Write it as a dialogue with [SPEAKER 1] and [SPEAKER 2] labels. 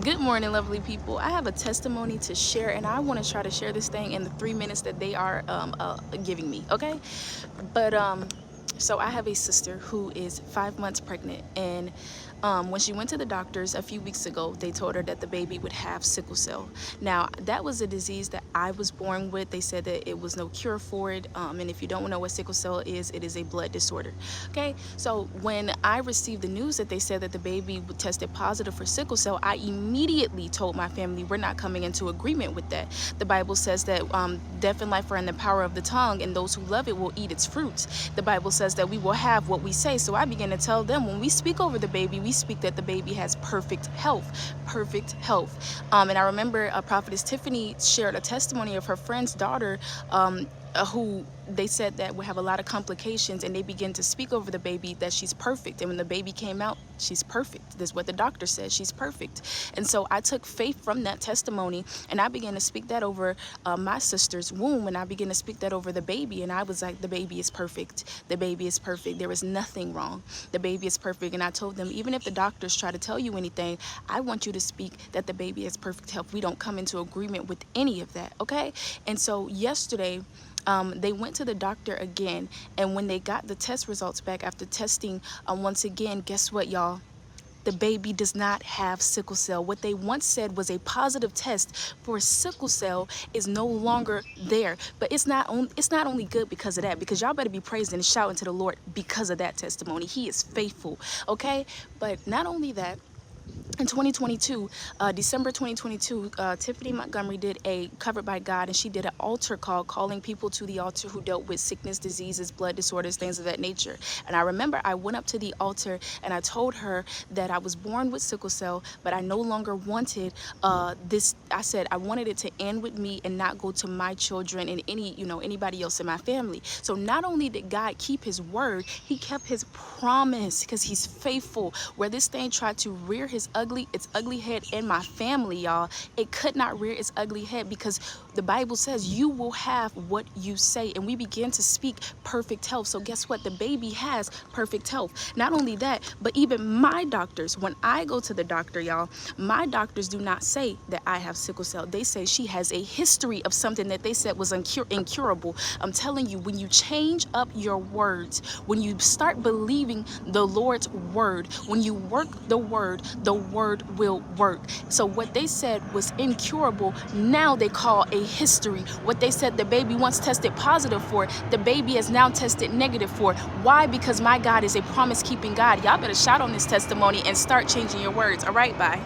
[SPEAKER 1] Good morning, lovely people. I have a testimony to share, and I want to try to share this thing in the 3 minutes that they are giving me. Okay, but so I have a sister who is 5 months pregnant, and when she went to the doctors a few weeks ago, they told her that the baby would have sickle cell. Now, that was a disease that I was born with. They said that it was no cure for it, and if you don't know what sickle cell is, it is a blood disorder. Okay, so when I received the news that they said that the baby tested positive for sickle cell, I immediately told my family we're not coming into agreement with that. The Bible says that death and life are in the power of the tongue, and those who love it will eat its fruits. The Bible says that we will have what we say. So I began to tell them, when we speak over the baby, we speak that the baby has perfect health. And I remember Prophetess Tiffany shared a testimony of her friend's daughter, who they said that would have a lot of complications, and they began to speak over the baby that she's perfect. And when the baby came out, she's perfect. This is what the doctor said, she's perfect. And so I took faith from that testimony, and I began to speak that over my sister's womb, and I began to speak that over the baby. And I was like, the baby is perfect. The baby is perfect. There is nothing wrong. The baby is perfect. And I told them, even if the doctors try to tell you anything, I want you to speak that the baby has perfect health. We don't come into agreement with any of that, okay? And so yesterday, they went to the doctor again, and when they got the test results back after testing once again, guess what, y'all? The baby does not have sickle cell. What they once said was a positive test for sickle cell is no longer there. But it's not only good because of that, because y'all better be praising and shouting to the Lord because of that testimony. He is faithful, okay? But not only that, in 2022, December 2022, Tiffany Montgomery did a Covered by God, and she did an altar call, calling people to the altar who dealt with sickness, diseases, blood disorders, things of that nature. And I remember I went up to the altar and I told her that I was born with sickle cell, but I no longer wanted this. I said I wanted it to end with me and not go to my children and anybody else in my family. So not only did God keep his word, he kept his promise, because he's faithful. Where this thing tried to rear its ugly head in my family, y'all, it could not rear its ugly head, because the Bible says you will have what you say. And we begin to speak perfect health. So guess what? The baby has perfect health. Not only that, but even my doctors, when I go to the doctor, y'all, my doctors do not say that I have sickle cell. They say she has a history of something that they said was incurable. I'm telling you, when you change up your words, when you start believing the Lord's word, when you work the word will work. So what they said was incurable, now they call a history. What they said the baby once tested positive for, the baby has now tested negative for. Why? Because my God is a promise-keeping God. Y'all better shout on this testimony and start changing your words. All right, bye.